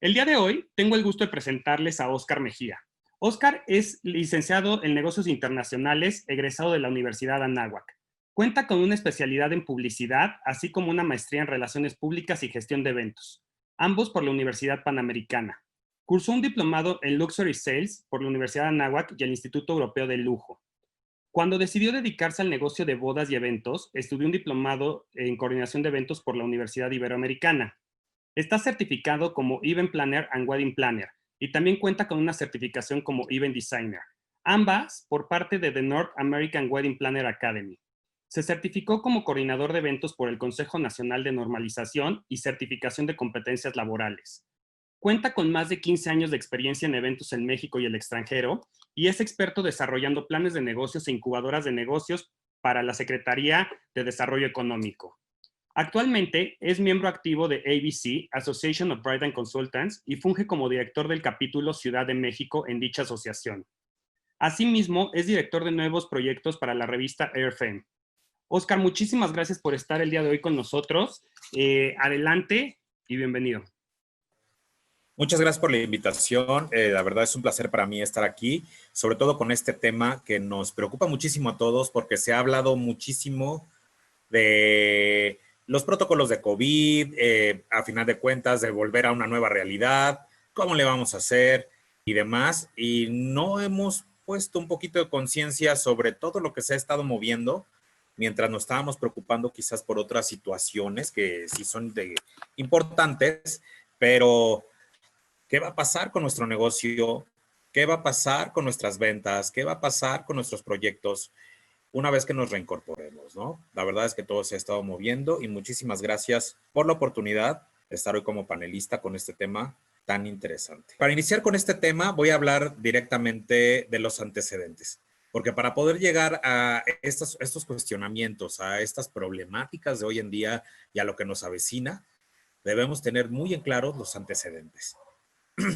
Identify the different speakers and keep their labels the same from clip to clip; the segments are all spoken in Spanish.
Speaker 1: El día de hoy tengo el gusto de presentarles a Óscar Mejía. Óscar es licenciado en Negocios Internacionales, egresado de la Universidad Anáhuac. Cuenta con una especialidad en publicidad, así como una maestría en Relaciones Públicas y Gestión de Eventos, ambos por la Universidad Panamericana. Cursó un diplomado en Luxury Sales por la Universidad Anáhuac y el Instituto Europeo del Lujo. Cuando decidió dedicarse al negocio de bodas y eventos, estudió un diplomado en Coordinación de Eventos por la Universidad Iberoamericana. Está certificado como Event Planner and Wedding Planner y también cuenta con una certificación como Event Designer, ambas por parte de The North American Wedding Planner Academy. Se certificó como coordinador de eventos por el Consejo Nacional de Normalización y Certificación de Competencias Laborales. Cuenta con más de 15 años de experiencia en eventos en México y el extranjero y es experto desarrollando planes de negocios e incubadoras de negocios para la Secretaría de Desarrollo Económico. Actualmente es miembro activo de ABC, Association of Bride and Consultants, y funge como director del capítulo Ciudad de México en dicha asociación. Asimismo, es director de nuevos proyectos para la revista AirFame. Óscar, muchísimas gracias por estar el día de hoy con nosotros. Adelante y bienvenido.
Speaker 2: Muchas gracias por la invitación. La verdad es un placer para mí estar aquí, sobre todo con este tema que nos preocupa muchísimo a todos porque se ha hablado muchísimo de los protocolos de COVID, a final de cuentas, de volver a una nueva realidad, cómo le vamos a hacer y demás. Y no hemos puesto un poquito de conciencia sobre todo lo que se ha estado moviendo mientras nos estábamos preocupando quizás por otras situaciones que sí son importantes, pero ¿qué va a pasar con nuestro negocio? ¿Qué va a pasar con nuestras ventas? ¿Qué va a pasar con nuestros proyectos una vez que nos reincorporemos, ¿no? La verdad es que todo se ha estado moviendo y muchísimas gracias por la oportunidad de estar hoy como panelista con este tema tan interesante. Para iniciar con este tema voy a hablar directamente de los antecedentes, porque para poder llegar a estos cuestionamientos, a estas problemáticas de hoy en día y a lo que nos avecina, debemos tener muy en claro los antecedentes.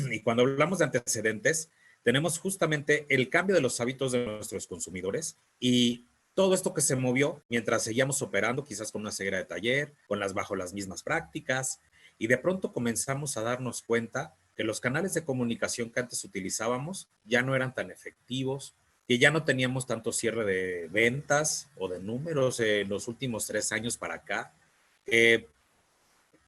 Speaker 2: Y cuando hablamos de antecedentes, tenemos justamente el cambio de los hábitos de nuestros consumidores y todo esto que se movió mientras seguíamos operando, quizás con una ceguera de taller, bajo las mismas prácticas, y de pronto comenzamos a darnos cuenta que los canales de comunicación que antes utilizábamos ya no eran tan efectivos, que ya no teníamos tanto cierre de ventas o de números en los últimos 3 años para acá,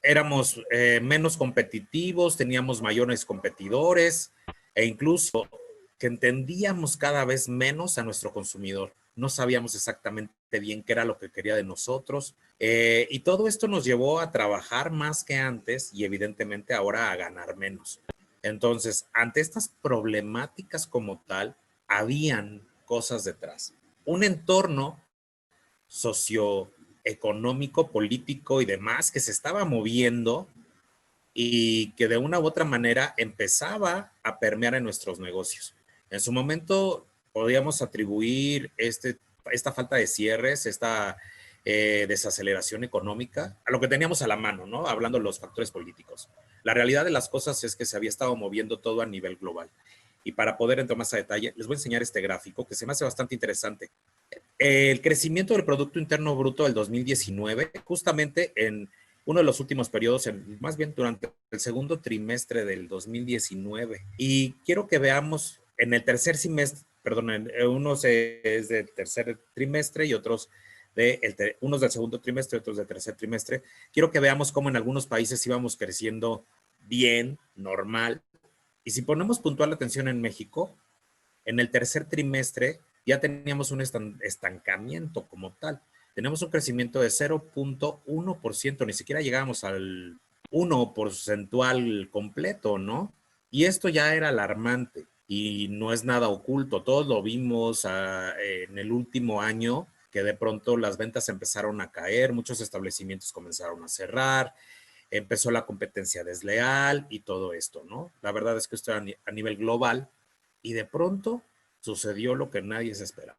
Speaker 2: éramos menos competitivos, teníamos mayores competidores e incluso que entendíamos cada vez menos a nuestro consumidor. No sabíamos exactamente bien qué era lo que quería de nosotros. Y todo esto nos llevó a trabajar más que antes y evidentemente ahora a ganar menos. Entonces, ante estas problemáticas como tal, habían cosas detrás. Un entorno socioeconómico, político y demás que se estaba moviendo y que de una u otra manera empezaba a permear en nuestros negocios. En su momento podíamos atribuir esta falta de cierres, esta desaceleración económica a lo que teníamos a la mano, ¿no? Hablando de los factores políticos. La realidad de las cosas es que se había estado moviendo todo a nivel global. Y para poder entrar más a detalle, les voy a enseñar este gráfico que se me hace bastante interesante. El crecimiento del Producto Interno Bruto del 2019, justamente en uno de los últimos periodos, más bien durante el segundo trimestre del 2019. Y quiero que veamos en el tercer semestre, perdón, unos es del tercer trimestre y otros unos del segundo trimestre, otros del tercer trimestre. Quiero que veamos cómo en algunos países íbamos creciendo bien, normal. Y si ponemos puntual atención en México, en el tercer trimestre ya teníamos un estancamiento como tal. Tenemos un crecimiento de 0.1%, ni siquiera llegábamos al 1 porcentual completo, ¿no? Y esto ya era alarmante y no es nada oculto. Todos lo vimos en el último año, que de pronto las ventas empezaron a caer, muchos establecimientos comenzaron a cerrar, empezó la competencia desleal y todo esto, ¿no? La verdad es que esto era a nivel global y de pronto sucedió lo que nadie se esperaba,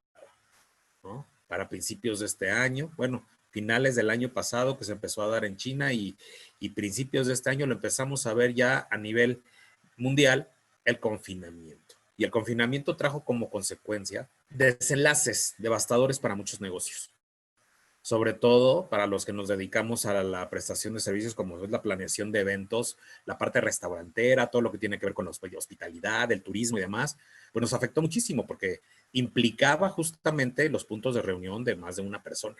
Speaker 2: ¿no? Para principios de este año, bueno, finales del año pasado que se empezó a dar en China y principios de este año lo empezamos a ver ya a nivel mundial, el confinamiento. Y el confinamiento trajo como consecuencia desenlaces devastadores para muchos negocios. sobre todo para los que nos dedicamos a la prestación de servicios como es la planeación de eventos, la parte restaurantera, todo lo que tiene que ver con la hospitalidad, el turismo y demás, pues nos afectó muchísimo porque implicaba justamente los puntos de reunión de más de una persona.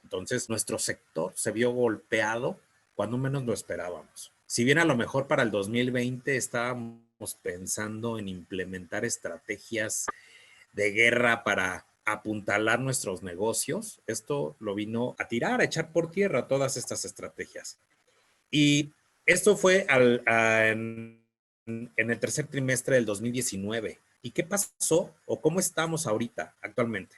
Speaker 2: Entonces, nuestro sector se vio golpeado cuando menos lo esperábamos. Si bien a lo mejor para el 2020 estábamos pensando en implementar estrategias de guerra para apuntalar nuestros negocios, esto lo vino a tirar, a echar por tierra todas estas estrategias. Y esto fue en el tercer trimestre del 2019. ¿Y qué pasó o cómo estamos ahorita, actualmente?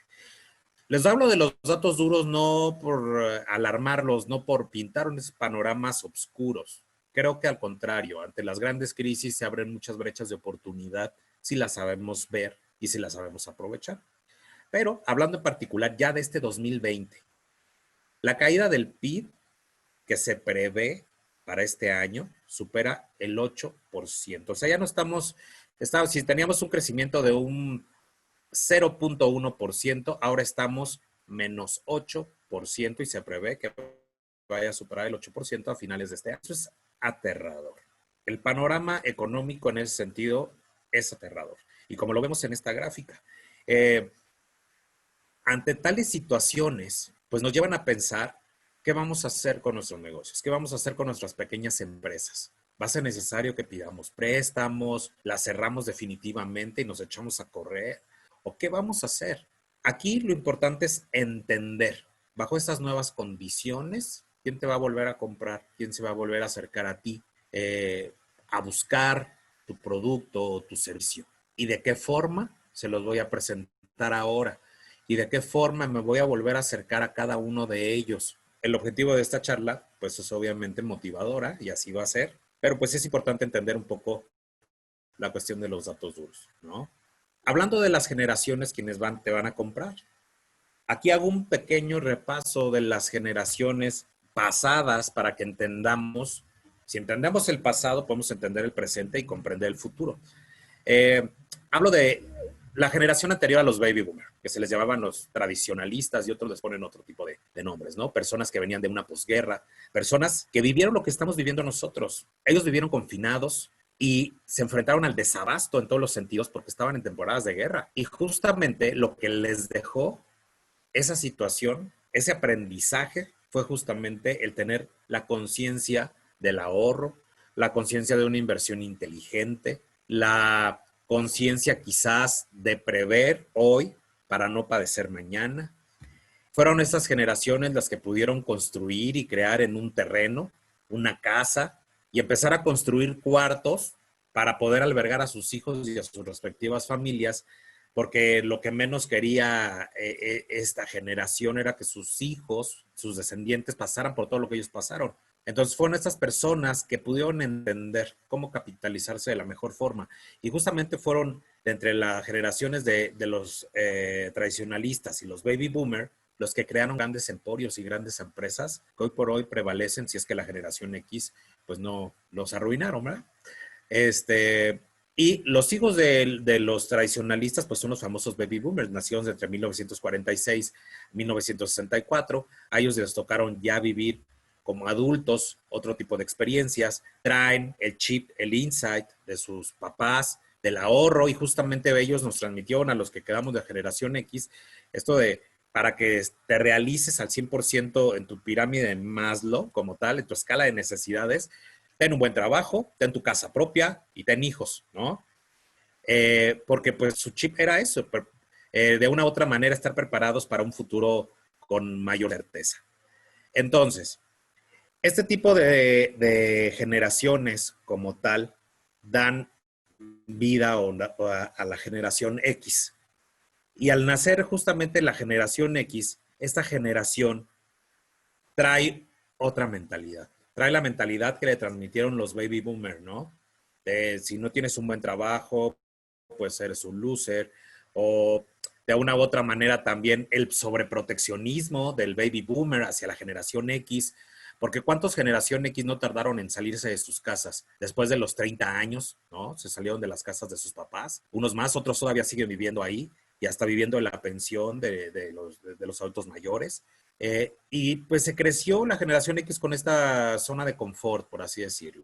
Speaker 2: Les hablo de los datos duros no por alarmarlos, no por pintar unos panoramas oscuros. Creo que al contrario, ante las grandes crisis se abren muchas brechas de oportunidad si las sabemos ver y si las sabemos aprovechar. Pero hablando en particular ya de este 2020, la caída del PIB que se prevé para este año supera el 8%. O sea, ya no si teníamos un crecimiento de un 0.1%, ahora estamos menos 8% y se prevé que vaya a superar el 8% a finales de este año. Eso es aterrador. El panorama económico en ese sentido es aterrador. Y como lo vemos en esta gráfica, ante tales situaciones, pues nos llevan a pensar qué vamos a hacer con nuestros negocios, qué vamos a hacer con nuestras pequeñas empresas. ¿Va a ser necesario que pidamos préstamos, las cerramos definitivamente y nos echamos a correr? ¿O qué vamos a hacer? Aquí lo importante es entender, bajo estas nuevas condiciones, quién te va a volver a comprar, quién se va a volver a acercar a ti, a buscar tu producto o tu servicio. ¿Y de qué forma se los voy a presentar ahora? ¿Y de qué forma me voy a volver a acercar a cada uno de ellos? El objetivo de esta charla, pues es obviamente motivadora y así va a ser, pero pues es importante entender un poco la cuestión de los datos duros, ¿no? Hablando de las generaciones quienes te van a comprar. Aquí hago un pequeño repaso de las generaciones pasadas para que entendamos, si entendemos el pasado, podemos entender el presente y comprender el futuro. Hablo de la generación anterior a los baby boomers, que se les llamaban los tradicionalistas y otros les ponen otro tipo de nombres, ¿no? Personas que venían de una posguerra, personas que vivieron lo que estamos viviendo nosotros. Ellos vivieron confinados y se enfrentaron al desabasto en todos los sentidos porque estaban en temporadas de guerra. Y justamente lo que les dejó esa situación, ese aprendizaje, fue justamente el tener la conciencia del ahorro, la conciencia de una inversión inteligente, la conciencia quizás de prever hoy para no padecer mañana. Fueron estas generaciones las que pudieron construir y crear en un terreno una casa y empezar a construir cuartos para poder albergar a sus hijos y a sus respectivas familias, porque lo que menos quería esta generación era que sus hijos, sus descendientes pasaran por todo lo que ellos pasaron. Entonces fueron estas personas que pudieron entender cómo capitalizarse de la mejor forma. Y justamente fueron de entre las generaciones de los tradicionalistas y los baby boomer los que crearon grandes emporios y grandes empresas que hoy por hoy prevalecen si es que la generación X pues no los arruinaron, ¿verdad? Y los hijos de los tradicionalistas pues son los famosos baby boomers, nacidos entre 1946 y 1964. A ellos les tocaron ya vivir como adultos otro tipo de experiencias, traen el chip, el insight de sus papás, del ahorro, y justamente ellos nos transmitieron a los que quedamos de generación X esto de para que te realices al 100% en tu pirámide de Maslow como tal, en tu escala de necesidades, ten un buen trabajo, ten tu casa propia y ten hijos, ¿no? Porque pues su chip era eso, de una u otra manera estar preparados para un futuro con mayor certeza. Entonces, este tipo de generaciones como tal dan vida a la generación X. Y al nacer justamente la generación X, esta generación trae otra mentalidad. Trae la mentalidad que le transmitieron los baby boomers, ¿no? Si no tienes un buen trabajo, pues eres un loser. O de una u otra manera también el sobreproteccionismo del baby boomer hacia la generación X. Porque ¿cuántos generación X no tardaron en salirse de sus casas? Después de los 30 años, ¿no? Se salieron de las casas de sus papás. Unos más, otros todavía siguen viviendo ahí y hasta viviendo en la pensión de los adultos mayores. Y pues se creció la generación X con esta zona de confort, por así decirlo.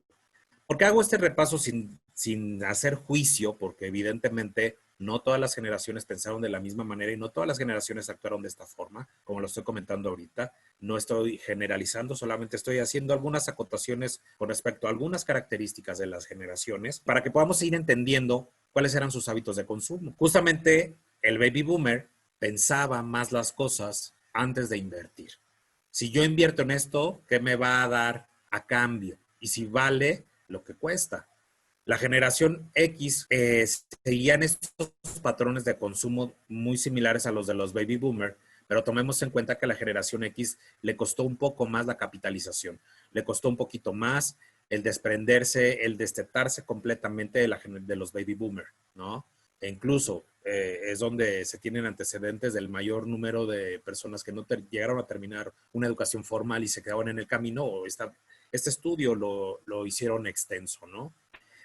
Speaker 2: ¿Por qué hago este repaso sin hacer juicio? Porque evidentemente no todas las generaciones pensaron de la misma manera y no todas las generaciones actuaron de esta forma, como lo estoy comentando ahorita. No estoy generalizando, solamente estoy haciendo algunas acotaciones con respecto a algunas características de las generaciones para que podamos ir entendiendo cuáles eran sus hábitos de consumo. Justamente el baby boomer pensaba más las cosas antes de invertir. Si yo invierto en esto, ¿qué me va a dar a cambio? Y si vale lo que cuesta. La generación X seguían estos patrones de consumo muy similares a los de los baby boomer, pero tomemos en cuenta que a la generación X le costó un poco más la capitalización, le costó un poquito más el desprenderse, el destetarse completamente de los baby boomer, ¿no? E incluso es donde se tienen antecedentes del mayor número de personas que no llegaron a terminar una educación formal y se quedaban en el camino, o este estudio lo hicieron extenso, ¿no?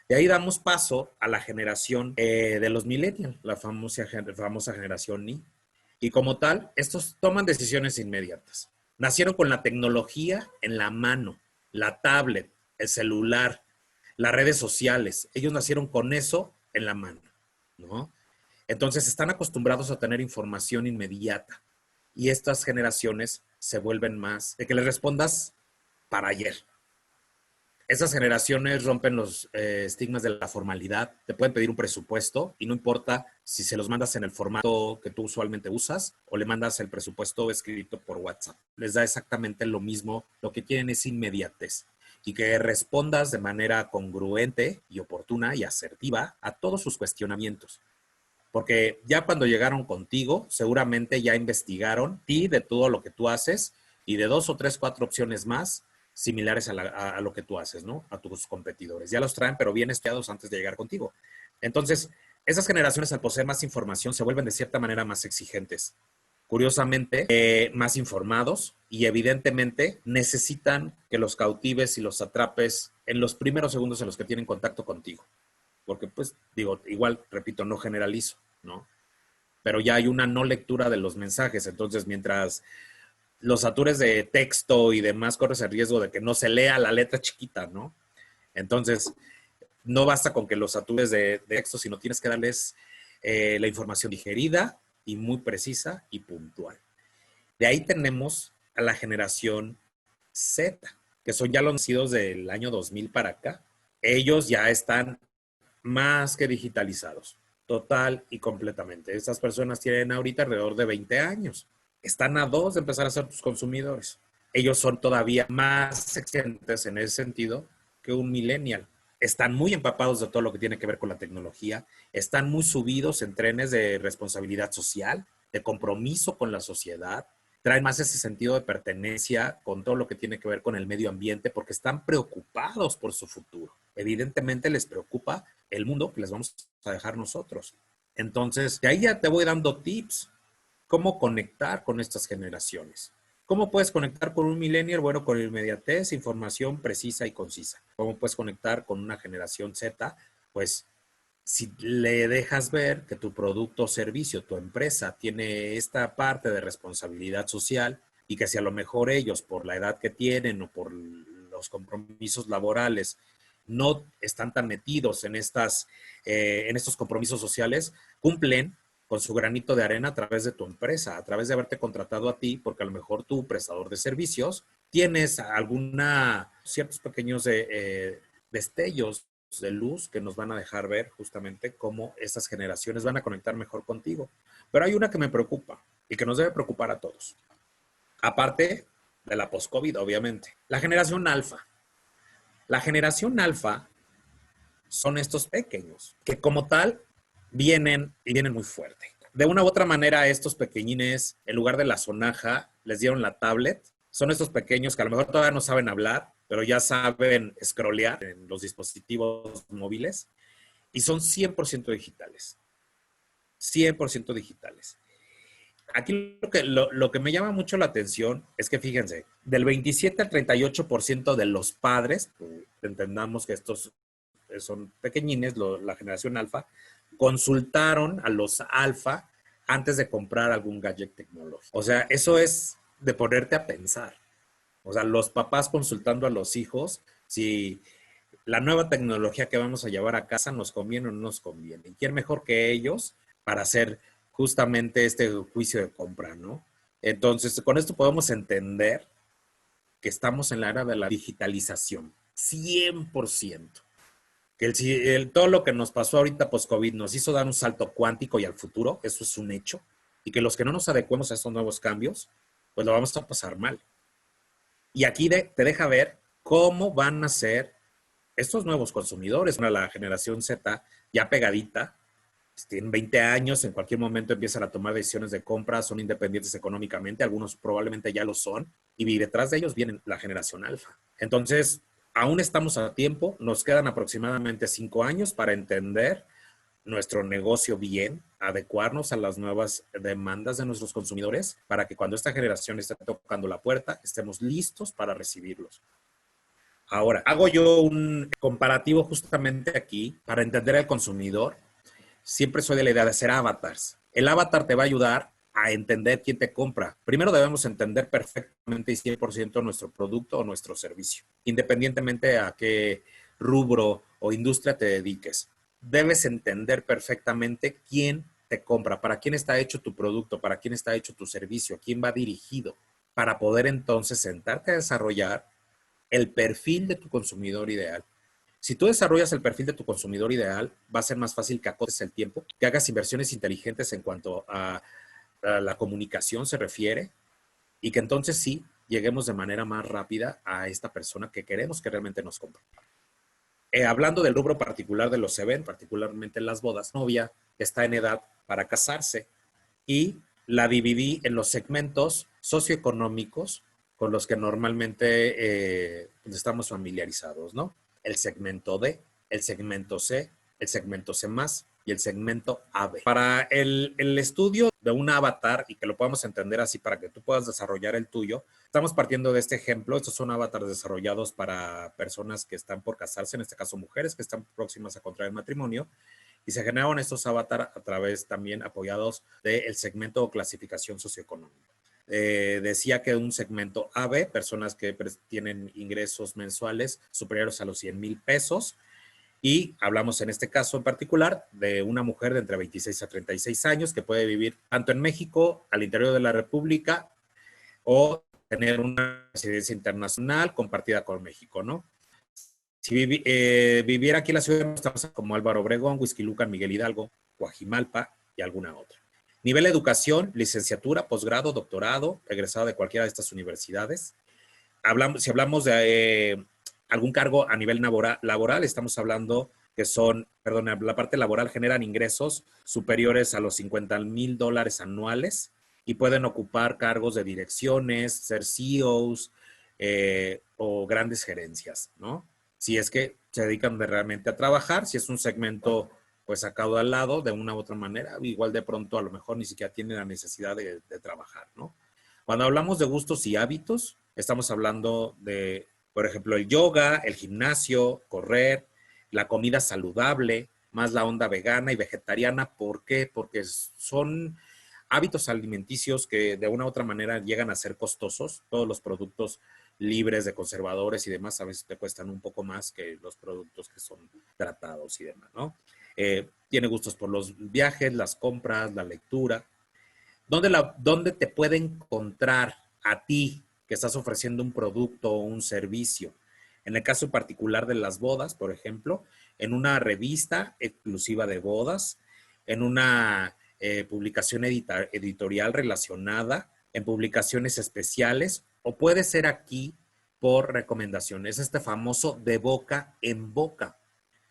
Speaker 2: De ahí damos paso a la generación de los millennials, la famosa generación Y. Y como tal, estos toman decisiones inmediatas. Nacieron con la tecnología en la mano, la tablet, el celular, las redes sociales. Ellos nacieron con eso en la mano, ¿no? Entonces están acostumbrados a tener información inmediata. Y estas generaciones se vuelven más de que les respondas para ayer. Esas generaciones rompen los estigmas de la formalidad. Te pueden pedir un presupuesto y no importa si se los mandas en el formato que tú usualmente usas o le mandas el presupuesto escrito por WhatsApp. Les da exactamente lo mismo. Lo que quieren es inmediatez y que respondas de manera congruente y oportuna y asertiva a todos sus cuestionamientos. Porque ya cuando llegaron contigo, seguramente ya investigaron ti de todo lo que tú haces y de 2 o 3, 4 opciones más similares a lo que tú haces, ¿no? A tus competidores. Ya los traen, pero bien estudiados antes de llegar contigo. Entonces, esas generaciones al poseer más información se vuelven de cierta manera más exigentes. Curiosamente, más informados y evidentemente necesitan que los cautives y los atrapes en los primeros segundos en los que tienen contacto contigo. Porque, pues, digo, igual, repito, no generalizo, ¿no? Pero ya hay una no lectura de los mensajes. Entonces, mientras los satures de texto y demás, corres el riesgo de que no se lea la letra chiquita, ¿no? Entonces, no basta con que los satures de texto, sino tienes que darles la información digerida y muy precisa y puntual. De ahí tenemos a la generación Z, que son ya los nacidos del año 2000 para acá. Ellos ya están más que digitalizados, total y completamente. Estas personas tienen ahorita alrededor de 20 años. Están a 2 de empezar a ser tus consumidores. Ellos son todavía más exigentes en ese sentido que un millennial. Están muy empapados de todo lo que tiene que ver con la tecnología, están muy subidos en trenes de responsabilidad social, de compromiso con la sociedad, traen más ese sentido de pertenencia con todo lo que tiene que ver con el medio ambiente porque están preocupados por su futuro. Evidentemente les preocupa el mundo que les vamos a dejar nosotros. Entonces, de ahí ya te voy dando tips. ¿Cómo conectar con estas generaciones? ¿Cómo puedes conectar con un millennial? Bueno, con inmediatez, información precisa y concisa. ¿Cómo puedes conectar con una generación Z? Pues si le dejas ver que tu producto o servicio, tu empresa, tiene esta parte de responsabilidad social y que si a lo mejor ellos, por la edad que tienen o por los compromisos laborales, no están tan metidos en estos compromisos sociales, cumplen con su granito de arena a través de tu empresa, a través de haberte contratado a ti, porque a lo mejor tú, prestador de servicios, tienes ciertos pequeños destellos de luz que nos van a dejar ver justamente cómo estas generaciones van a conectar mejor contigo. Pero hay una que me preocupa y que nos debe preocupar a todos. Aparte de la post-COVID, obviamente. La generación alfa. La generación alfa son estos pequeños que como tal vienen muy fuerte. De una u otra manera, a estos pequeñines, en lugar de la sonaja, les dieron la tablet. Son estos pequeños que a lo mejor todavía no saben hablar, pero ya saben scrollear en los dispositivos móviles y son 100% digitales. 100% digitales. Aquí lo que me llama mucho la atención es que, fíjense, del 27 al 38% de los padres, entendamos que estos son pequeñines, la generación alfa, consultaron a los alfa antes de comprar algún gadget tecnológico. O sea, eso es de ponerte a pensar. O sea, los papás consultando a los hijos si la nueva tecnología que vamos a llevar a casa nos conviene o no nos conviene. ¿Y quién mejor que ellos para hacer justamente este juicio de compra, ¿no? Entonces, con esto podemos entender que estamos en la era de la digitalización, 100%. Que todo lo que nos pasó ahorita post-COVID nos hizo dar un salto cuántico y al futuro, eso es un hecho, y que los que no nos adecuemos a estos nuevos cambios, pues lo vamos a pasar mal. Y aquí te deja ver cómo van a ser estos nuevos consumidores, la generación Z ya pegadita, tienen 20 años, en cualquier momento empiezan a tomar decisiones de compra, son independientes económicamente, algunos probablemente ya lo son, y detrás de ellos viene la generación alfa. Entonces, aún estamos a tiempo, nos quedan aproximadamente 5 años para entender nuestro negocio bien, adecuarnos a las nuevas demandas de nuestros consumidores, para que cuando esta generación esté tocando la puerta, estemos listos para recibirlos. Ahora, hago yo un comparativo justamente aquí para entender al consumidor. Siempre soy de la idea de hacer avatars. El avatar te va a ayudar a entender quién te compra. Primero debemos entender perfectamente y 100% nuestro producto o nuestro servicio, independientemente a qué rubro o industria te dediques. Debes entender perfectamente quién te compra, para quién está hecho tu producto, para quién está hecho tu servicio, a quién va dirigido, para poder entonces sentarte a desarrollar el perfil de tu consumidor ideal. Si tú desarrollas el perfil de tu consumidor ideal, va a ser más fácil que acotes el tiempo, que hagas inversiones inteligentes en cuanto a la comunicación se refiere, y que entonces sí lleguemos de manera más rápida a esta persona que queremos que realmente nos compre. Hablando del rubro particular de los eventos, particularmente en las bodas, novia está en edad para casarse y la dividí en los segmentos socioeconómicos con los que normalmente estamos familiarizados, ¿no? El segmento D, el segmento C, el segmento C+, y el segmento AB. Para el estudio de un avatar y que lo podamos entender así para que tú puedas desarrollar el tuyo, estamos partiendo de este ejemplo. Estos son avatars desarrollados para personas que están por casarse, en este caso mujeres que están próximas a contraer matrimonio, y se generaron estos avatars a través también apoyados del segmento o clasificación socioeconómica. Decía que un segmento AB, personas que tienen ingresos mensuales superiores a los 100,000 pesos, y hablamos en este caso en particular de una mujer de entre 26 a 36 años que puede vivir tanto en México, al interior de la República, o tener una residencia internacional compartida con México, ¿no? Si viviera aquí en la ciudad, estamos como Álvaro Obregón, Huixquilucan, Miguel Hidalgo, Coajimalpa y alguna otra. Nivel de educación, licenciatura, posgrado, doctorado, egresado de cualquiera de estas universidades. Si hablamos de algún cargo a nivel laboral, estamos hablando que son, perdón, la parte laboral generan ingresos superiores a los $50,000 anuales y pueden ocupar cargos de direcciones, ser CEOs o grandes gerencias, ¿no? Si es que se dedican realmente a trabajar, si es un segmento pues sacado al lado de una u otra manera, igual de pronto a lo mejor ni siquiera tienen la necesidad de trabajar, ¿no? Cuando hablamos de gustos y hábitos, estamos hablando de, por ejemplo, el yoga, el gimnasio, correr, la comida saludable, más la onda vegana y vegetariana. ¿Por qué? Porque son hábitos alimenticios que de una u otra manera llegan a ser costosos. Todos los productos libres de conservadores y demás a veces te cuestan un poco más que los productos que son tratados y demás, ¿no? Tiene gustos por los viajes, las compras, la lectura. ¿Dónde te puede encontrar a ti que estás ofreciendo un producto o un servicio? En el caso particular de las bodas, por ejemplo, en una revista exclusiva de bodas, en una publicación editorial relacionada, en publicaciones especiales, o puede ser aquí por recomendaciones, este famoso de boca en boca,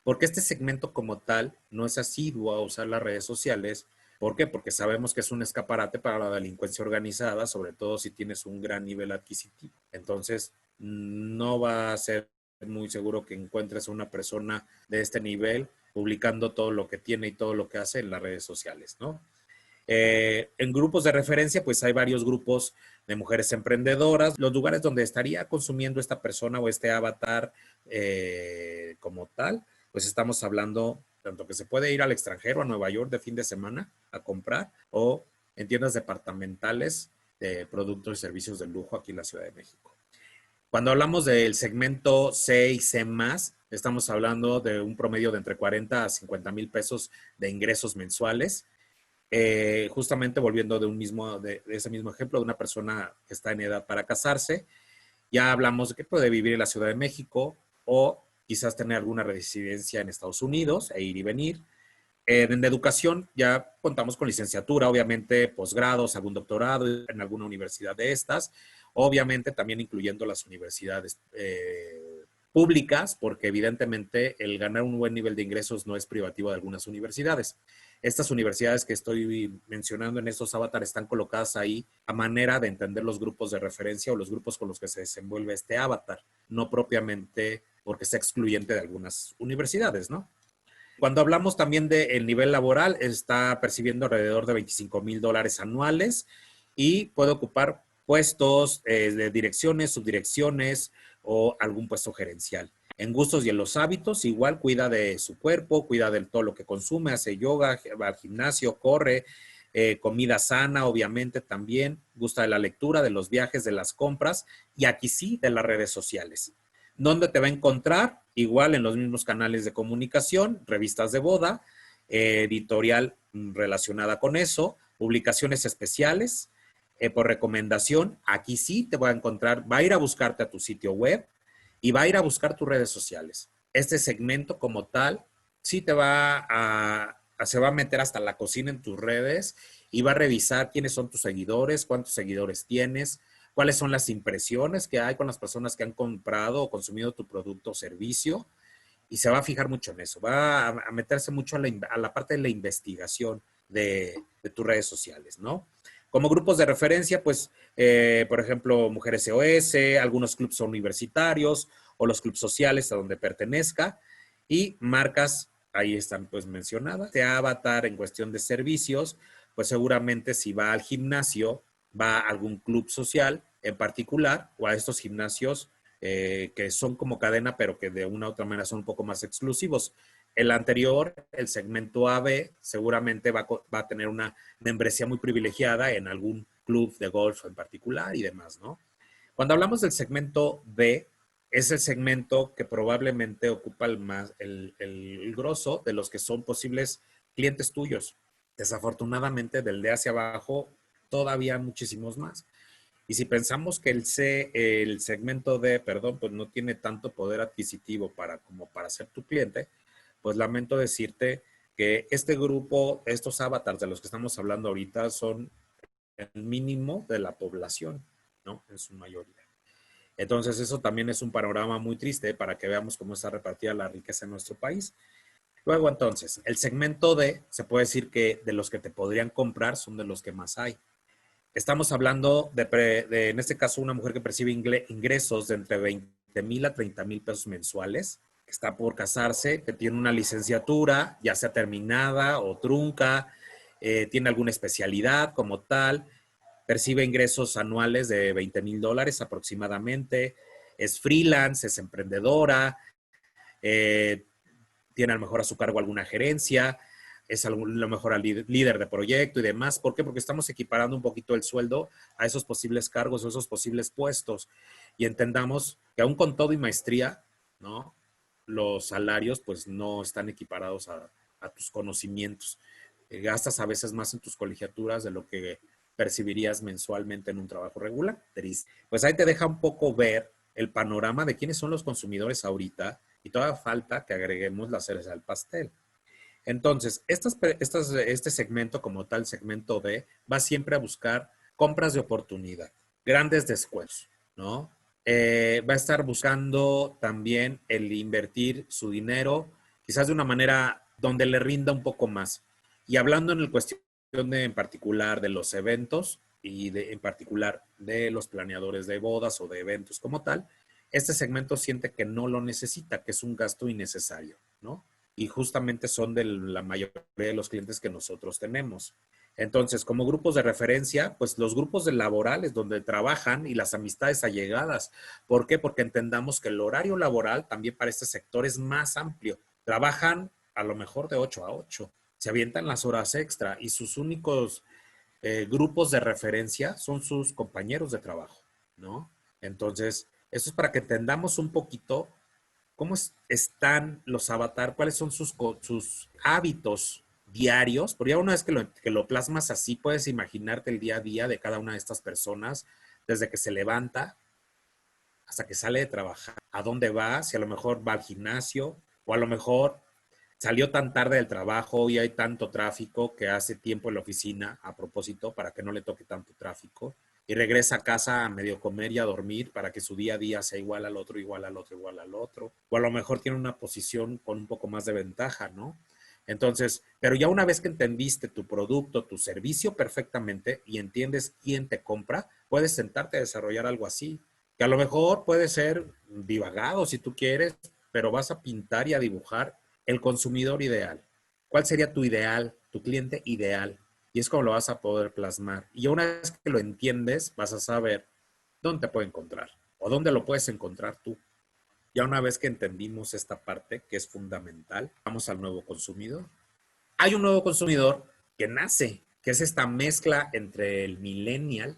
Speaker 2: porque este segmento como tal no es asiduo a usar las redes sociales. ¿Por qué? Porque sabemos que es un escaparate para la delincuencia organizada, sobre todo si tienes un gran nivel adquisitivo. Entonces, no va a ser muy seguro que encuentres a una persona de este nivel publicando todo lo que tiene y todo lo que hace en las redes sociales, ¿no? En grupos de referencia, pues hay varios grupos de mujeres emprendedoras, los lugares donde estaría consumiendo esta persona o este avatar como tal, pues estamos hablando tanto que se puede ir al extranjero, a Nueva York de fin de semana a comprar, o en tiendas departamentales de productos y servicios de lujo aquí en la Ciudad de México. Cuando hablamos del segmento C y C+, estamos hablando de un promedio de entre 40 a 50 mil pesos de ingresos mensuales. Justamente volviendo de ese mismo ejemplo, de una persona que está en edad para casarse, ya hablamos de que puede vivir en la Ciudad de México o quizás tener alguna residencia en Estados Unidos e ir y venir. En educación ya contamos con licenciatura, obviamente posgrados, algún doctorado en alguna universidad de estas, obviamente también incluyendo las universidades públicas, porque evidentemente el ganar un buen nivel de ingresos no es privativo de algunas universidades. Estas universidades que estoy mencionando en estos avatares están colocadas ahí a manera de entender los grupos de referencia o los grupos con los que se desenvuelve este avatar, no propiamente porque sea excluyente de algunas universidades, ¿no? Cuando hablamos también del nivel laboral, está percibiendo alrededor de $25,000 anuales y puede ocupar puestos de direcciones, subdirecciones o algún puesto gerencial. En gustos y en los hábitos, igual cuida de su cuerpo, cuida de todo lo que consume, hace yoga, va al gimnasio, corre, comida sana, obviamente también, gusta de la lectura, de los viajes, de las compras y aquí sí, de las redes sociales. ¿Dónde te va a encontrar? Igual en los mismos canales de comunicación, revistas de boda, editorial relacionada con eso, publicaciones especiales, por recomendación, aquí sí te va a encontrar, va a ir a buscarte a tu sitio web y va a ir a buscar tus redes sociales. Este segmento como tal, sí se va a meter hasta la cocina en tus redes y va a revisar quiénes son tus seguidores, cuántos seguidores tienes, cuáles son las impresiones que hay con las personas que han comprado o consumido tu producto o servicio y se va a fijar mucho en eso. Va a meterse mucho a la parte de la investigación de tus redes sociales, ¿no? Como grupos de referencia, pues, por ejemplo, Mujeres SOS, algunos clubes universitarios o los clubes sociales a donde pertenezca y marcas, ahí están pues mencionadas. Este avatar en cuestión de servicios, pues seguramente si va al gimnasio, va a algún club social en particular o a estos gimnasios que son como cadena, pero que de una u otra manera son un poco más exclusivos. El anterior, el segmento AB, seguramente va a tener una membresía muy privilegiada en algún club de golf en particular y demás, ¿no? Cuando hablamos del segmento B, es el segmento que probablemente ocupa el grosso de los que son posibles clientes tuyos. Desafortunadamente, del de hacia abajo, todavía muchísimos más. Y si pensamos que el segmento D, perdón, pues no tiene tanto poder adquisitivo como para ser tu cliente, pues lamento decirte que este grupo, estos avatars de los que estamos hablando ahorita son el mínimo de la población, ¿no? En su mayoría. Entonces eso también es un panorama muy triste para que veamos cómo está repartida la riqueza en nuestro país. Luego entonces, el segmento D, se puede decir que de los que te podrían comprar son de los que más hay. Estamos hablando en este caso, una mujer que percibe ingresos de entre 20,000 a 30,000 pesos mensuales, que está por casarse, que tiene una licenciatura, ya sea terminada o trunca, tiene alguna especialidad como tal, percibe ingresos anuales de $20,000 aproximadamente, es freelance, es emprendedora, tiene a lo mejor a su cargo alguna gerencia, es a lo mejor líder de proyecto y demás. ¿Por qué? Porque estamos equiparando un poquito el sueldo a esos posibles cargos o esos posibles puestos. Y entendamos que aún con todo y maestría, ¿no? Los salarios pues no están equiparados a tus conocimientos. Gastas a veces más en tus colegiaturas de lo que percibirías mensualmente en un trabajo regular. Pues ahí te deja un poco ver el panorama de quiénes son los consumidores ahorita y todavía falta que agreguemos la cereza al pastel. Entonces, este segmento como tal, segmento D, va siempre a buscar compras de oportunidad, grandes descuentos, ¿no? Va a estar buscando también el invertir su dinero, quizás de una manera donde le rinda un poco más. Y hablando en el cuestión en particular de los eventos y en particular de los planeadores de bodas o de eventos como tal, este segmento siente que no lo necesita, que es un gasto innecesario, ¿no? Y justamente son de la mayoría de los clientes que nosotros tenemos. Entonces, como grupos de referencia, pues los grupos de laborales donde trabajan y las amistades allegadas. ¿Por qué? Porque entendamos que el horario laboral también para este sector es más amplio. Trabajan a lo mejor de 8 a 8, se avientan las horas extra y sus únicos grupos de referencia son sus compañeros de trabajo, ¿no? Entonces, eso es para que entendamos un poquito cómo están los avatar, cuáles son sus hábitos diarios, porque ya una vez que lo plasmas así, puedes imaginarte el día a día de cada una de estas personas, desde que se levanta hasta que sale de trabajar, a dónde va, si a lo mejor va al gimnasio, o a lo mejor salió tan tarde del trabajo y hay tanto tráfico que hace tiempo en la oficina a propósito para que no le toque tanto tráfico y regresa a casa a medio comer y a dormir para que su día a día sea igual al otro, igual al otro, igual al otro. O a lo mejor tiene una posición con un poco más de ventaja, ¿no? Entonces, pero ya una vez que entendiste tu producto, tu servicio perfectamente y entiendes quién te compra, puedes sentarte a desarrollar algo así, que a lo mejor puede ser divagado si tú quieres, pero vas a pintar y a dibujar el consumidor ideal. ¿Cuál sería tu ideal, tu cliente ideal? Y es como lo vas a poder plasmar. Y una vez que lo entiendes, vas a saber dónde te puede encontrar o dónde lo puedes encontrar tú. Ya una vez que entendimos esta parte que es fundamental, vamos al nuevo consumidor. Hay un nuevo consumidor que nace, que es esta mezcla entre el millennial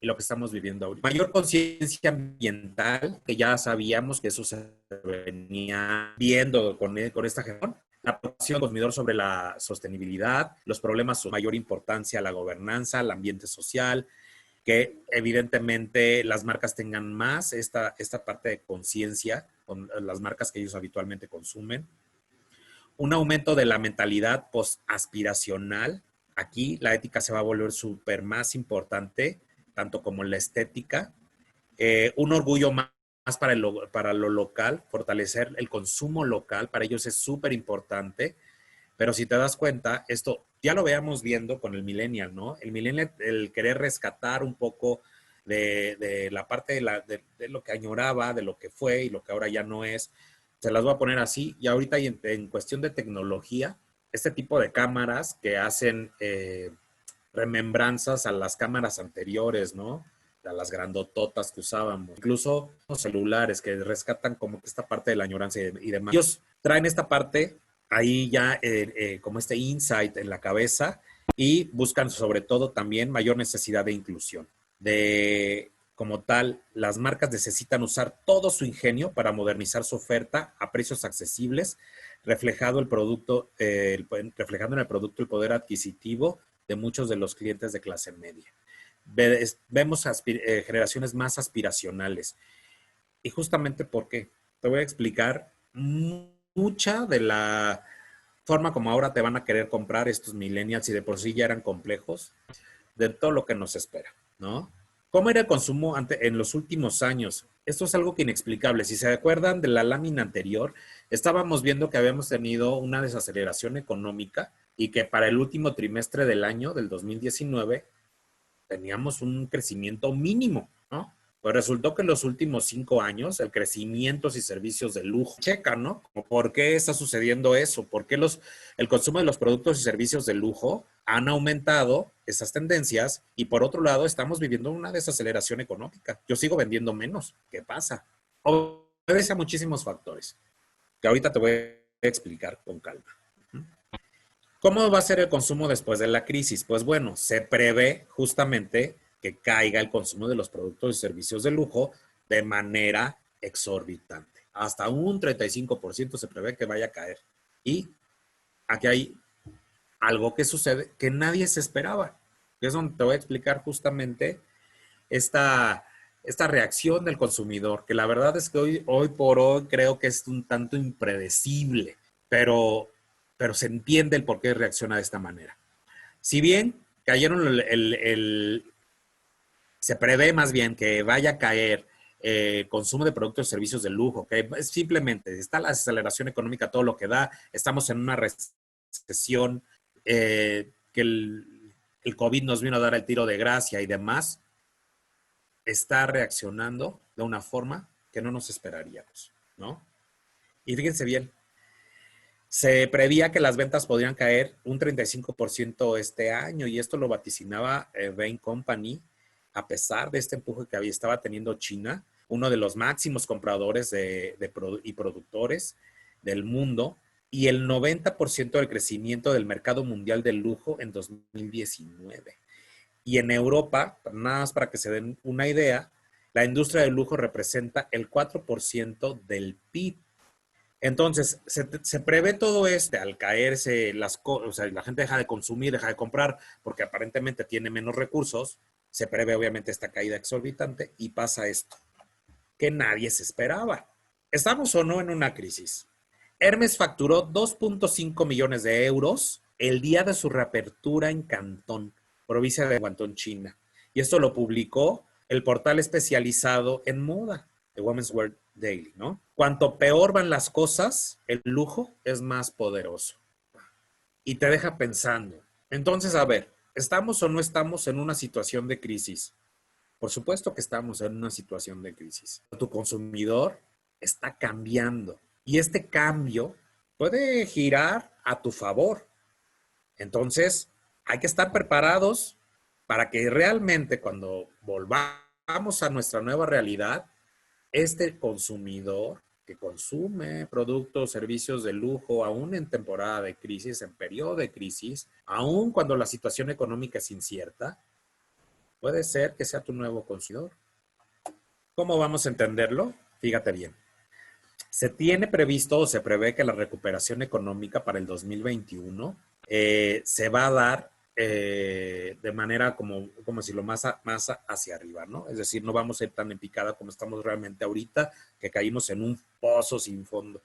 Speaker 2: y lo que estamos viviendo ahorita. Mayor conciencia ambiental, que ya sabíamos que eso se venía viendo con esta gestión. La preocupación del consumidor sobre la sostenibilidad, los problemas de mayor importancia a la gobernanza, al ambiente social, que evidentemente las marcas tengan más esta parte de conciencia con las marcas que ellos habitualmente consumen. Un aumento de la mentalidad post-aspiracional. Aquí la ética se va a volver súper más importante, tanto como la estética. Un orgullo más para lo local, fortalecer el consumo local, para ellos es súper importante. Pero si te das cuenta, esto ya lo veamos viendo con el millennial, ¿no? El millennial, el querer rescatar un poco de la parte de lo que añoraba, de lo que fue y lo que ahora ya no es, se las voy a poner así. Y ahorita en cuestión de tecnología, este tipo de cámaras que hacen remembranzas a las cámaras anteriores, ¿no? A las grandototas que usábamos. Incluso los celulares que rescatan como que esta parte de la añoranza y demás. Ellos traen esta parte ahí ya como este insight en la cabeza y buscan sobre todo también mayor necesidad de inclusión. De como tal, las marcas necesitan usar todo su ingenio para modernizar su oferta a precios accesibles, reflejando en el producto el poder adquisitivo de muchos de los clientes de clase media. Vemos generaciones más aspiracionales. Y justamente ¿por qué? Te voy a explicar mucha de la forma como ahora te van a querer comprar estos millennials y de por sí ya eran complejos, de todo lo que nos espera, ¿no? ¿Cómo era el consumo en los últimos años? Esto es algo que inexplicable. Si se acuerdan de la lámina anterior, estábamos viendo que habíamos tenido una desaceleración económica y que para el último trimestre del año, del 2019, teníamos un crecimiento mínimo, ¿no? Pues resultó que en los últimos 5 años el crecimiento y servicios de lujo checa, ¿no? ¿Por qué está sucediendo eso? ¿Por qué el consumo de los productos y servicios de lujo han aumentado esas tendencias? Y por otro lado, estamos viviendo una desaceleración económica. Yo sigo vendiendo menos. ¿Qué pasa? Obedece a muchísimos factores que ahorita te voy a explicar con calma. ¿Cómo va a ser el consumo después de la crisis? Pues bueno, se prevé justamente que caiga el consumo de los productos y servicios de lujo de manera exorbitante. Hasta un 35% se prevé que vaya a caer. Y aquí hay algo que sucede que nadie se esperaba. Que es donde te voy a explicar justamente esta reacción del consumidor, que la verdad es que hoy por hoy creo que es un tanto impredecible, pero se entiende el por qué reacciona de esta manera. Si bien cayeron se prevé más bien que vaya a caer consumo de productos y servicios de lujo, que simplemente está la aceleración económica, todo lo que da, estamos en una recesión, que el COVID nos vino a dar el tiro de gracia y demás, está reaccionando de una forma que no nos esperaríamos, ¿no? Y fíjense bien, se prevía que las ventas podrían caer un 35% este año y esto lo vaticinaba Bain Company a pesar de este empuje que estaba teniendo China, uno de los máximos compradores y productores del mundo, y el 90% del crecimiento del mercado mundial del lujo en 2019. Y en Europa, nada más para que se den una idea, la industria del lujo representa el 4% del PIB. Entonces, se prevé todo esto al caerse las cosas, o sea, la gente deja de consumir, deja de comprar, porque aparentemente tiene menos recursos, se prevé obviamente esta caída exorbitante y pasa esto, que nadie se esperaba. ¿Estamos o no en una crisis? Hermes facturó 2.5 millones de euros el día de su reapertura en Cantón, provincia de Guangdong, China. Y esto lo publicó el portal especializado en moda, de Women's Wear Daily, ¿no? Cuanto peor van las cosas, el lujo es más poderoso. Y te deja pensando. Entonces, a ver, ¿estamos o no estamos en una situación de crisis? Por supuesto que estamos en una situación de crisis. Tu consumidor está cambiando y este cambio puede girar a tu favor. Entonces, hay que estar preparados para que realmente cuando volvamos a nuestra nueva realidad, este consumidor que consume productos, servicios de lujo, aún en temporada de crisis, en periodo de crisis, aún cuando la situación económica es incierta, puede ser que sea tu nuevo consumidor. ¿Cómo vamos a entenderlo? Fíjate bien. Se tiene previsto o se prevé que la recuperación económica para el 2021 se va a dar de manera como decirlo, más hacia arriba, ¿no? Es decir, no vamos a ir tan en picada como estamos realmente ahorita, que caímos en un pozo sin fondo.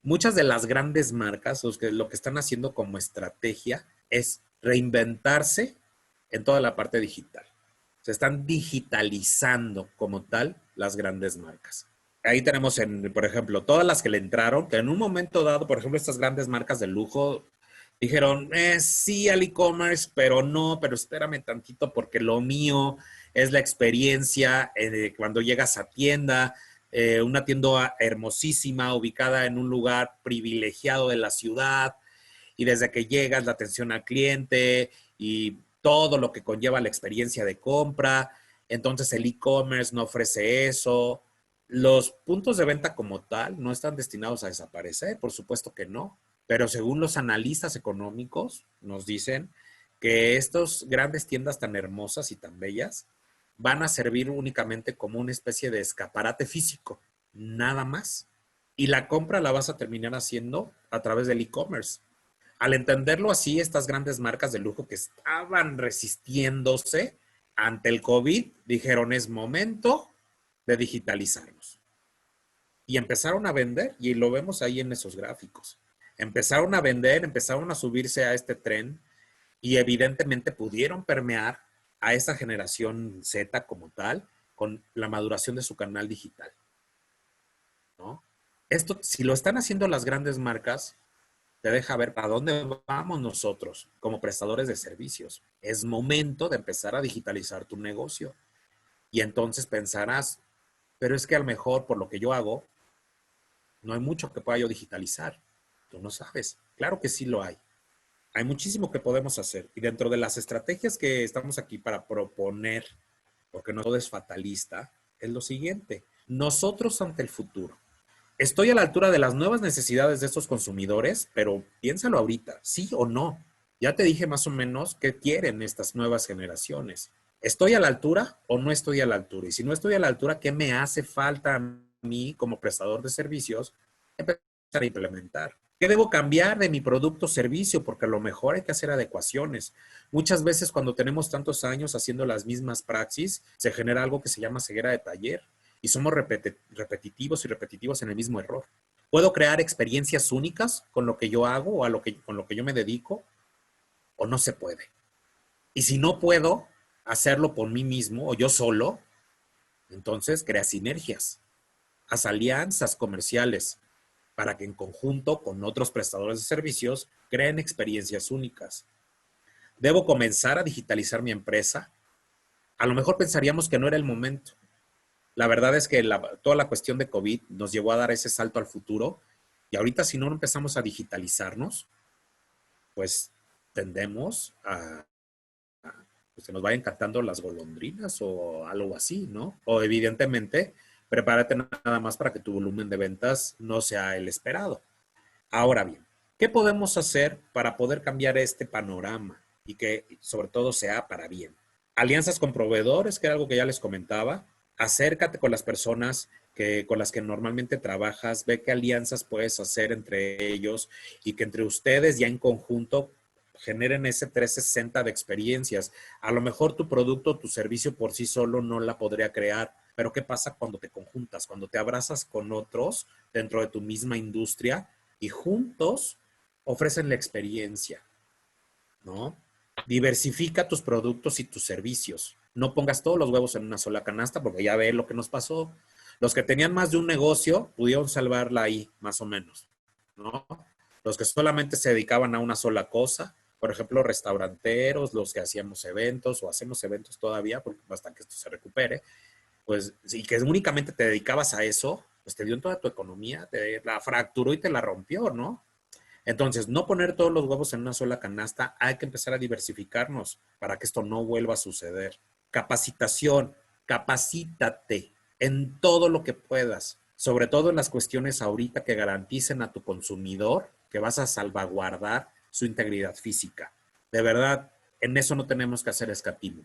Speaker 2: Muchas de las grandes marcas, lo que están haciendo como estrategia es reinventarse en toda la parte digital. Se están digitalizando como tal las grandes marcas. Ahí tenemos, por ejemplo, todas las que le entraron, que en un momento dado, por ejemplo, estas grandes marcas de lujo dijeron, sí al e-commerce, pero no, pero espérame tantito porque lo mío es la experiencia cuando llegas a tienda, una tienda hermosísima, ubicada en un lugar privilegiado de la ciudad, y desde que llegas, la atención al cliente y todo lo que conlleva la experiencia de compra. Entonces el e-commerce no ofrece eso. Los puntos de venta como tal no están destinados a desaparecer, por supuesto que no, pero según los analistas económicos nos dicen que estas grandes tiendas tan hermosas y tan bellas van a servir únicamente como una especie de escaparate físico, nada más. Y la compra la vas a terminar haciendo a través del e-commerce. Al entenderlo así, estas grandes marcas de lujo que estaban resistiéndose ante el COVID, dijeron, es momento de digitalizarnos. Y empezaron a vender, y lo vemos ahí en esos gráficos. Empezaron a vender, empezaron a subirse a este tren, y evidentemente pudieron permear a esa generación Z como tal, con la maduración de su canal digital, ¿no? Esto, si lo están haciendo las grandes marcas, te deja ver para dónde vamos nosotros como prestadores de servicios. Es momento de empezar a digitalizar tu negocio. Y entonces pensarás, pero es que a lo mejor por lo que yo hago, no hay mucho que pueda yo digitalizar. Tú no sabes. Claro que sí lo hay. Hay muchísimo que podemos hacer. Y dentro de las estrategias que estamos aquí para proponer, porque no todo es fatalista, es lo siguiente. Nosotros ante el futuro. Estoy a la altura de las nuevas necesidades de estos consumidores, pero piénsalo ahorita, ¿sí o no? Ya te dije más o menos qué quieren estas nuevas generaciones. ¿Estoy a la altura o no estoy a la altura? Y si no estoy a la altura, ¿qué me hace falta a mí como prestador de servicios empezar a implementar? ¿Qué debo cambiar de mi producto o servicio? Porque a lo mejor hay que hacer adecuaciones. Muchas veces cuando tenemos tantos años haciendo las mismas praxis, se genera algo que se llama ceguera de taller y somos repetitivos y repetitivos en el mismo error. ¿Puedo crear experiencias únicas con lo que yo hago o con lo que yo me dedico? ¿O no se puede? Y si no puedo hacerlo por mí mismo o yo solo, entonces crea sinergias, haz alianzas comerciales para que en conjunto con otros prestadores de servicios creen experiencias únicas. ¿Debo comenzar a digitalizar mi empresa? A lo mejor pensaríamos que no era el momento. La verdad es que toda la cuestión de COVID nos llevó a dar ese salto al futuro y ahorita si no empezamos a digitalizarnos, pues tendemos a pues, que nos vayan cantando las golondrinas o algo así, ¿no? O evidentemente, prepárate nada más para que tu volumen de ventas no sea el esperado. Ahora bien, ¿qué podemos hacer para poder cambiar este panorama y que sobre todo sea para bien? alianzas con proveedores, que era algo que ya les comentaba. Acércate con las personas con las que normalmente trabajas, ve qué alianzas puedes hacer entre ellos y que entre ustedes ya en conjunto generen ese 360 de experiencias. A lo mejor tu producto o tu servicio por sí solo no la podría crear, pero ¿qué pasa cuando te conjuntas? Cuando te abrazas con otros dentro de tu misma industria y juntos ofrecen la experiencia, ¿no? Diversifica tus productos y tus servicios. No pongas todos los huevos en una sola canasta porque ya ve lo que nos pasó. Los que tenían más de un negocio pudieron salvarla ahí, más o menos, ¿no? Los que solamente se dedicaban a una sola cosa, por ejemplo, restauranteros, los que hacíamos eventos o hacemos eventos todavía, porque hasta que esto se recupere, pues, y que únicamente te dedicabas a eso, pues te dio en toda tu economía, te la fracturó y te la rompió, ¿no? Entonces, no poner todos los huevos en una sola canasta, hay que empezar a diversificarnos para que esto no vuelva a suceder. Capacitación, capacítate en todo lo que puedas, sobre todo en las cuestiones ahorita que garanticen a tu consumidor que vas a salvaguardar su integridad física. De verdad, en eso no tenemos que hacer escatismo.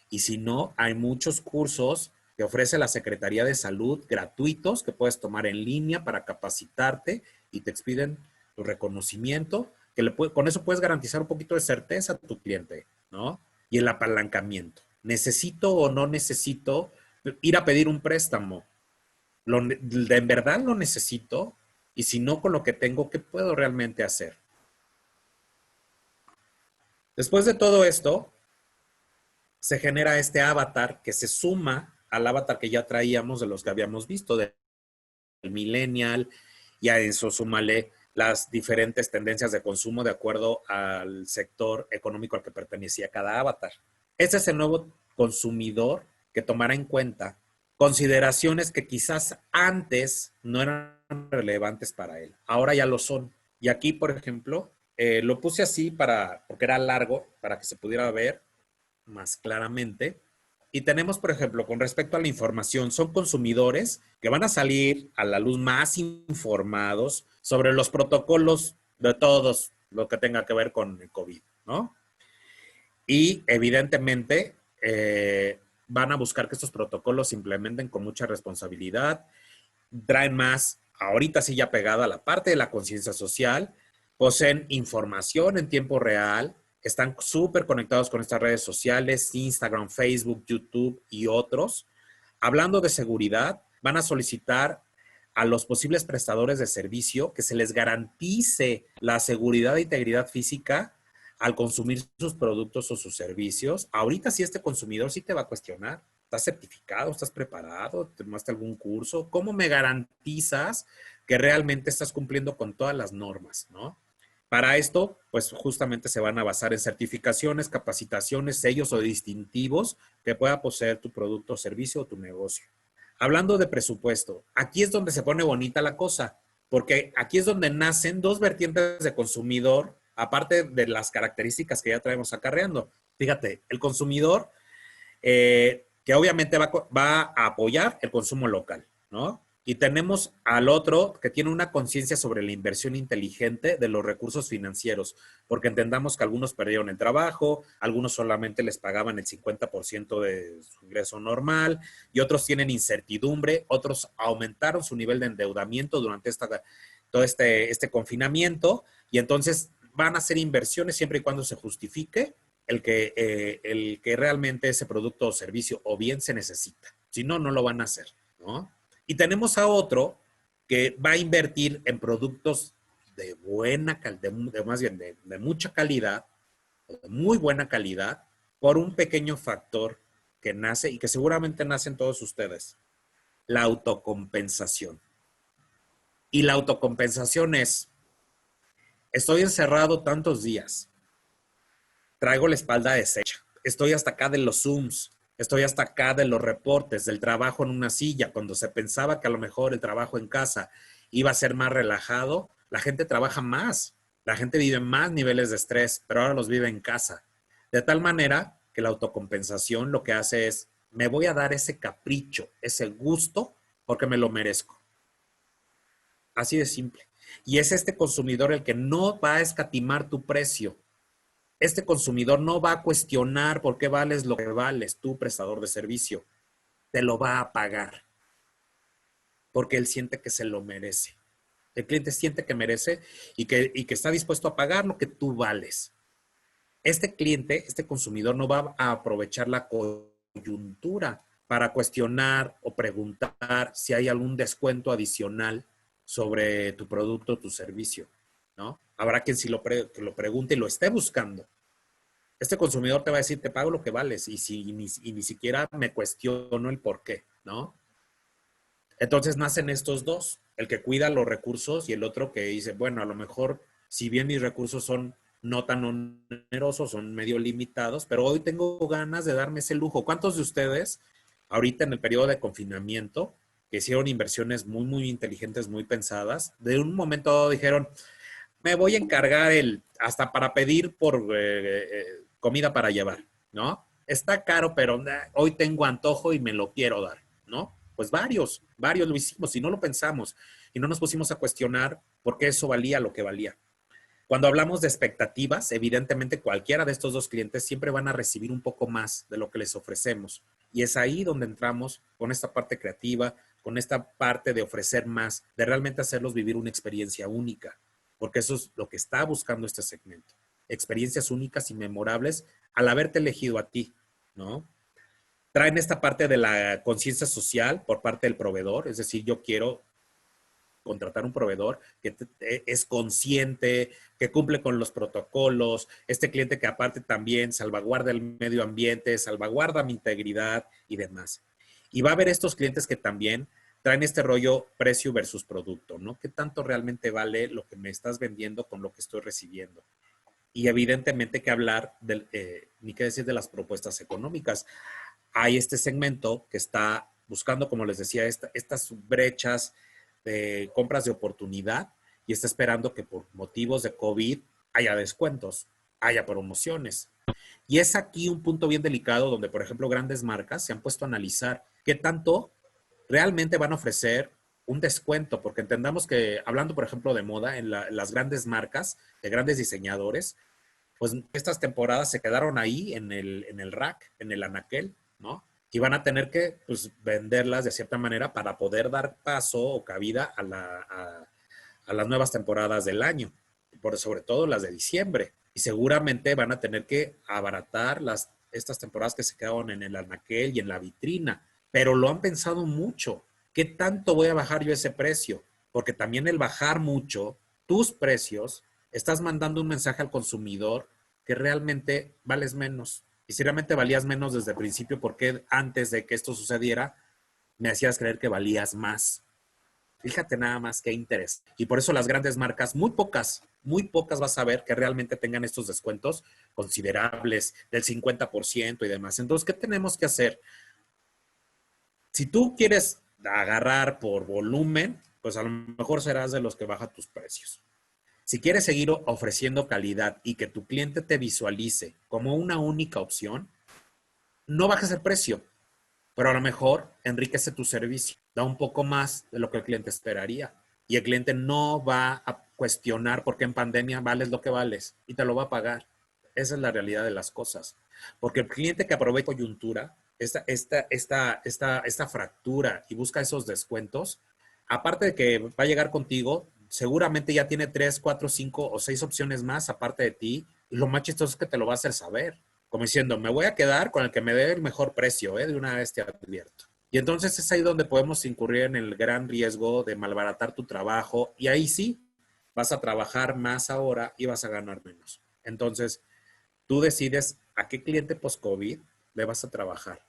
Speaker 2: Y si no, hay muchos cursos que ofrece la Secretaría de Salud gratuitos que puedes tomar en línea para capacitarte y te expiden tu reconocimiento, con eso puedes garantizar un poquito de certeza a tu cliente, ¿no? Y el apalancamiento. ¿Necesito o no necesito ir a pedir un préstamo? ¿En verdad lo necesito? Y si no, con lo que tengo, ¿qué puedo realmente hacer? Después de todo esto, se genera este avatar que se suma al avatar que ya traíamos de los que habíamos visto, del millennial, y a eso súmale las diferentes tendencias de consumo de acuerdo al sector económico al que pertenecía cada avatar. Ese es el nuevo consumidor que tomará en cuenta consideraciones que quizás antes no eran relevantes para él. Ahora ya lo son. Y aquí, por ejemplo, lo puse así porque era largo, para que se pudiera ver más claramente. Y tenemos, por ejemplo, con respecto a la información, son consumidores que van a salir a la luz más informados sobre los protocolos de todos lo que tenga que ver con el COVID, ¿no? Y evidentemente van a buscar que estos protocolos se implementen con mucha responsabilidad, traen más, ahorita sí ya pegada a la parte de la conciencia social, poseen información en tiempo real, están súper conectados con estas redes sociales, Instagram, Facebook, YouTube y otros. Hablando de seguridad, van a solicitar a los posibles prestadores de servicio que se les garantice la seguridad e integridad física al consumir sus productos o sus servicios. Ahorita sí este consumidor sí te va a cuestionar. ¿Estás certificado? ¿Estás preparado? ¿Tomaste algún curso? ¿Cómo me garantizas que realmente estás cumpliendo con todas las normas, ¿no? Para esto, pues justamente se van a basar en certificaciones, capacitaciones, sellos o distintivos que pueda poseer tu producto, servicio o tu negocio. Hablando de presupuesto, aquí es donde se pone bonita la cosa, porque aquí es donde nacen dos vertientes de consumidor, aparte de las características que ya traemos acarreando. Fíjate, el consumidor que obviamente va a apoyar el consumo local, ¿no? Y tenemos al otro que tiene una conciencia sobre la inversión inteligente de los recursos financieros, porque entendamos que algunos perdieron el trabajo, algunos solamente les pagaban el 50% de su ingreso normal y otros tienen incertidumbre, otros aumentaron su nivel de endeudamiento durante todo este confinamiento y entonces van a hacer inversiones siempre y cuando se justifique el que realmente ese producto o servicio o bien se necesita. Si no, no lo van a hacer, ¿no? Y tenemos a otro que va a invertir en productos de buena calidad, más bien de mucha calidad, de muy buena calidad, por un pequeño factor que nace y que seguramente nace en todos ustedes, la autocompensación. Y la autocompensación es, estoy encerrado tantos días, traigo la espalda deshecha, estoy hasta acá de los Zooms, estoy hasta acá de los reportes, del trabajo en una silla, cuando se pensaba que a lo mejor el trabajo en casa iba a ser más relajado, la gente trabaja más, la gente vive más niveles de estrés, pero ahora los vive en casa. De tal manera que la autocompensación lo que hace es, me voy a dar ese capricho, ese gusto, porque me lo merezco. Así de simple. Y es este consumidor el que no va a escatimar tu precio. este consumidor no va a cuestionar por qué vales lo que vales, tú, prestador de servicio. Te lo va a pagar porque él siente que se lo merece. El cliente siente que merece y que está dispuesto a pagar lo que tú vales. Este cliente, este consumidor no va a aprovechar la coyuntura para cuestionar o preguntar si hay algún descuento adicional sobre tu producto o tu servicio, ¿no? Habrá quien sí que lo pregunte y lo esté buscando. Este consumidor te va a decir, te pago lo que vales y ni siquiera me cuestiono el por qué, ¿no? Entonces nacen estos dos, el que cuida los recursos y el otro que dice, bueno, a lo mejor, si bien mis recursos son no tan onerosos, son medio limitados, pero hoy tengo ganas de darme ese lujo. ¿Cuántos de ustedes, ahorita en el periodo de confinamiento, que hicieron inversiones muy, muy inteligentes, muy pensadas, de un momento dado dijeron, me voy a encargar hasta para pedir por comida para llevar, ¿no? Está caro, pero hoy tengo antojo y me lo quiero dar, ¿no? Pues varios lo hicimos y no lo pensamos y no nos pusimos a cuestionar por qué eso valía lo que valía. Cuando hablamos de expectativas, evidentemente cualquiera de estos dos clientes siempre van a recibir un poco más de lo que les ofrecemos. Y es ahí donde entramos con esta parte creativa, con esta parte de ofrecer más, de realmente hacerlos vivir una experiencia única, porque eso es lo que está buscando este segmento. Experiencias únicas y memorables al haberte elegido a ti, ¿no? Traen esta parte de la conciencia social por parte del proveedor, es decir, yo quiero contratar un proveedor que es consciente, que cumple con los protocolos, este cliente que aparte también salvaguarda el medio ambiente, salvaguarda mi integridad y demás. Y va a haber estos clientes que también traen este rollo precio versus producto, ¿no? ¿Qué tanto realmente vale lo que me estás vendiendo con lo que estoy recibiendo? Y evidentemente que hablar, ni qué decir de las propuestas económicas. Hay este segmento que está buscando, como les decía, estas brechas de compras de oportunidad y está esperando que por motivos de COVID haya descuentos, haya promociones. Y es aquí un punto bien delicado donde, por ejemplo, grandes marcas se han puesto a analizar qué tanto realmente van a ofrecer un descuento, porque entendamos que, hablando, por ejemplo, de moda, en las grandes marcas, de grandes diseñadores, pues estas temporadas se quedaron ahí en el rack, en el anaquel, ¿no? Y van a tener que pues, venderlas de cierta manera para poder dar paso o cabida a las nuevas temporadas del año, sobre todo las de diciembre. Y seguramente van a tener que abaratar estas temporadas que se quedaron en el anaquel y en la vitrina, pero lo han pensado mucho. ¿Qué tanto voy a bajar yo ese precio? Porque también el bajar mucho tus precios, estás mandando un mensaje al consumidor que realmente vales menos. Y si realmente valías menos desde el principio, ¿por qué antes de que esto sucediera me hacías creer que valías más? Fíjate nada más qué interés. Y por eso las grandes marcas, muy pocas vas a ver que realmente tengan estos descuentos considerables del 50% y demás. Entonces, ¿qué tenemos que hacer? Si tú quieres agarrar por volumen, pues a lo mejor serás de los que baja tus precios. Si quieres seguir ofreciendo calidad y que tu cliente te visualice como una única opción, no bajes el precio, pero a lo mejor enriquece tu servicio, da un poco más de lo que el cliente esperaría. Y el cliente no va a cuestionar por qué en pandemia vales lo que vales y te lo va a pagar. Esa es la realidad de las cosas. Porque el cliente que aprovecha coyuntura, esta fractura y busca esos descuentos, aparte de que va a llegar contigo, seguramente ya tiene 3, 4, 5 o 6 opciones más aparte de ti. Y lo más chistoso es que te lo va a hacer saber. Como diciendo, me voy a quedar con el que me dé el mejor precio, de una vez te advierto. Y entonces es ahí donde podemos incurrir en el gran riesgo de malbaratar tu trabajo. Y ahí sí, vas a trabajar más ahora y vas a ganar menos. Entonces, tú decides a qué cliente post-COVID le vas a trabajar.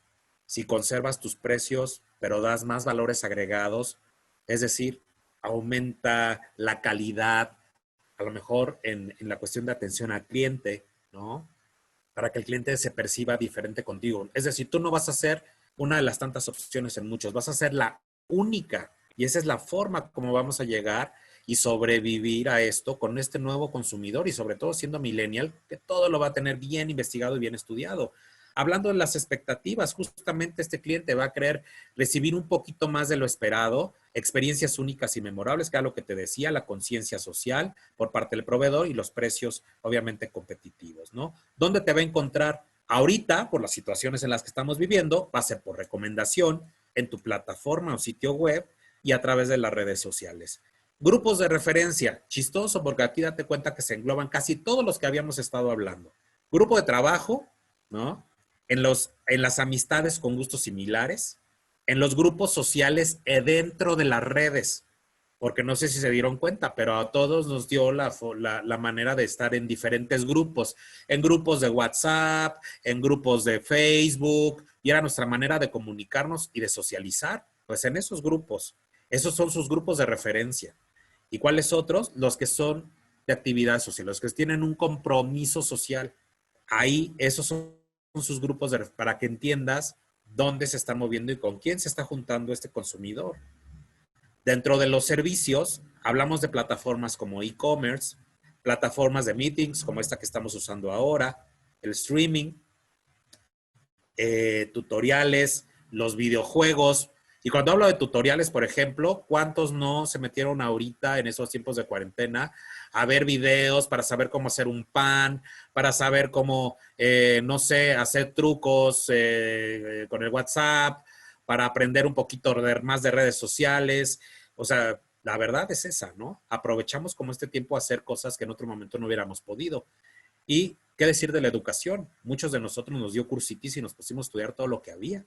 Speaker 2: Si conservas tus precios, pero das más valores agregados, es decir, aumenta la calidad, a lo mejor en la cuestión de atención al cliente, ¿no? Para que el cliente se perciba diferente contigo. Es decir, tú no vas a ser una de las tantas opciones en muchos, vas a ser la única. Y esa es la forma como vamos a llegar y sobrevivir a esto con este nuevo consumidor y sobre todo siendo millennial, que todo lo va a tener bien investigado y bien estudiado. Hablando de las expectativas, justamente este cliente va a querer recibir un poquito más de lo esperado, experiencias únicas y memorables, que era lo que te decía, la conciencia social por parte del proveedor y los precios obviamente competitivos, ¿no? ¿Dónde te va a encontrar? Ahorita, por las situaciones en las que estamos viviendo, va a ser por recomendación en tu plataforma o sitio web y a través de las redes sociales. Grupos de referencia, chistoso porque aquí date cuenta que se engloban casi todos los que habíamos estado hablando. Grupo de trabajo, ¿no? En las amistades con gustos similares, en los grupos sociales dentro de las redes, porque no sé si se dieron cuenta, pero a todos nos dio la manera de estar en diferentes grupos, en grupos de WhatsApp, en grupos de Facebook, y era nuestra manera de comunicarnos y de socializar, pues en esos grupos. Esos son sus grupos de referencia. ¿Y cuáles otros? Los que son de actividad social, los que tienen un compromiso social. Ahí, esos son sus grupos para que entiendas dónde se está moviendo y con quién se está juntando este consumidor. Dentro de los servicios, hablamos de plataformas como e-commerce, plataformas de meetings como esta que estamos usando ahora, el streaming, tutoriales, los videojuegos. Y cuando hablo de tutoriales, por ejemplo, ¿cuántos no se metieron ahorita en esos tiempos de cuarentena a ver videos para saber cómo hacer un pan, para saber cómo, no sé, hacer trucos con el WhatsApp, para aprender un poquito más de redes sociales? O sea, la verdad es esa, ¿no? Aprovechamos como este tiempo a hacer cosas que en otro momento no hubiéramos podido. Y qué decir de la educación. Muchos de nosotros nos dio cursitis y nos pusimos a estudiar todo lo que había.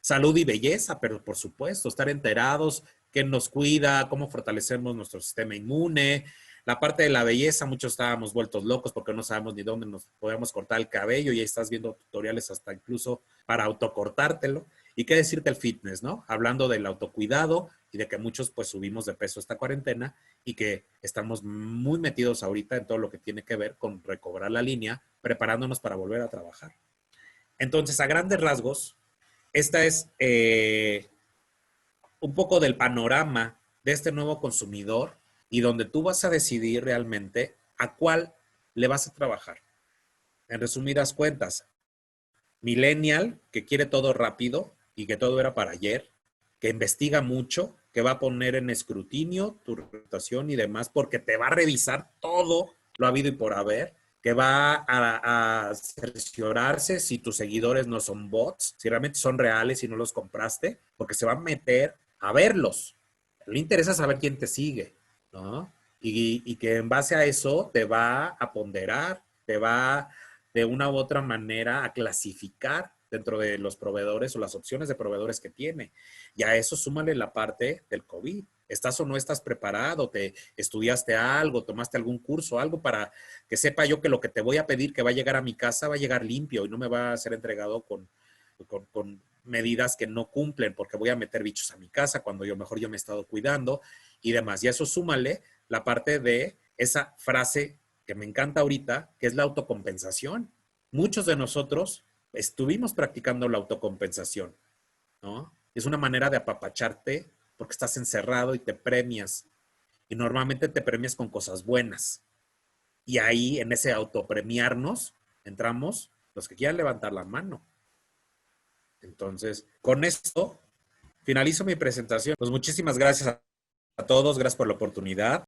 Speaker 2: Salud y belleza, pero por supuesto, estar enterados, qué nos cuida, cómo fortalecemos nuestro sistema inmune. La parte de la belleza, muchos estábamos vueltos locos porque no sabemos ni dónde nos podemos cortar el cabello y ahí estás viendo tutoriales hasta incluso para autocortártelo. Y qué decirte el fitness, ¿no? Hablando del autocuidado y de que muchos pues subimos de peso esta cuarentena y que estamos muy metidos ahorita en todo lo que tiene que ver con recobrar la línea, preparándonos para volver a trabajar. Entonces, a grandes rasgos, esta es un poco del panorama de este nuevo consumidor y donde tú vas a decidir realmente a cuál le vas a trabajar. En resumidas cuentas, millennial que quiere todo rápido y que todo era para ayer, que investiga mucho, que va a poner en escrutinio tu reputación y demás, porque te va a revisar todo lo habido y por haber, que va a cerciorarse si tus seguidores no son bots, si realmente son reales y no los compraste, porque se va a meter a verlos. Le interesa saber quién te sigue, ¿no? Y que en base a eso te va a ponderar, te va de una u otra manera a clasificar dentro de los proveedores o las opciones de proveedores que tiene. Y a eso súmale la parte del COVID. ¿Estás o no estás preparado? ¿Te estudiaste algo? ¿Tomaste algún curso? Algo para que sepa yo que lo que te voy a pedir que va a llegar a mi casa va a llegar limpio y no me va a ser entregado con medidas que no cumplen porque voy a meter bichos a mi casa cuando mejor yo me he estado cuidando y demás. Y a eso súmale la parte de esa frase que me encanta ahorita, que es la autocompensación. Muchos de nosotros estuvimos practicando la autocompensación, ¿no? Es una manera de apapacharte porque estás encerrado y te premias. Y normalmente te premias con cosas buenas. Y ahí, en ese autopremiarnos, entramos los que quieran levantar la mano. Entonces, con esto, finalizo mi presentación. Pues muchísimas gracias a todos, gracias por la oportunidad.